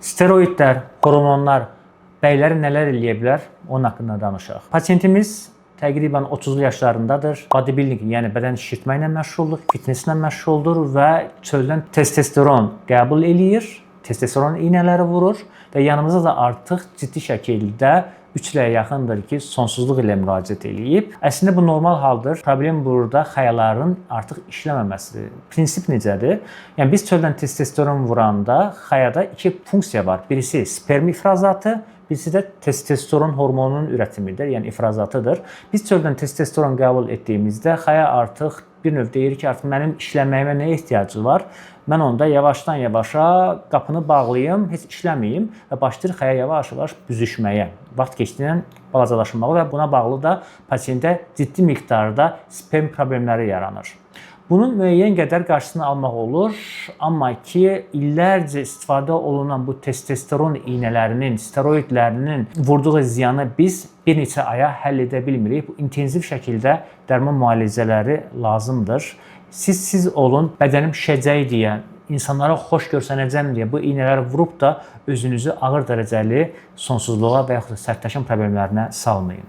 Steroidlər, hormonlar bəyləri nələr eləyə bilər? Onun haqqında danışaq. Pasientimiz təqribən 30'lu yaşlarındadır. Bodybuilding, yəni bədən şişirtməklə məşğuldur, fitnesslə məşğuldur və çöldən testosteron qəbul eləyir, testosteron iynələri vurur və yanımızda da artıq ciddi şəkildə 3 ilə yaxındır ki, sonsuzluq ilə müraciət eləyib. Əslində bu normal haldır. Problem burada xəyaların artıq işləməməsidir. Prinsip necədir? Yəni biz çöldən testosteron vuranda xəyada iki funksiya var. Birisi sperm ifrazatı, birisi də testosteron hormonunun üretimidir, yəni ifrazatıdır. Biz çöldən testosteron qəbul etdiyimizdə xəya artıq bir növ deyir ki, artıq mənim işləməyimə nə ehtiyacı var? Mən onda yavaşdan yavaşa qapını bağlayım, heç işləməyim və başlayır xəya yavaş-yavaş büzüşməyə, vaxt keçdikcə balacalaşmağa və buna bağlı da pasientdə ciddi miqdarda sperm problemləri yaranır. Bunun müəyyən qədər qarşısını almaq olur, amma ki, illərcə istifadə olunan bu testosteron iynələrinin, steroidlərinin vurduğu ziyanı biz bir neçə aya həll edə bilmirik. Bu intensiv şəkildə dərman müalicələri lazımdır. Siz olun, bədənim şişəcək deyə, insanlara xoş görsənəcəm deyə bu iynələri vurub da özünüzü ağır dərəcəli sonsuzluğa və yaxud da sərtləşən problemlərinə salmayın.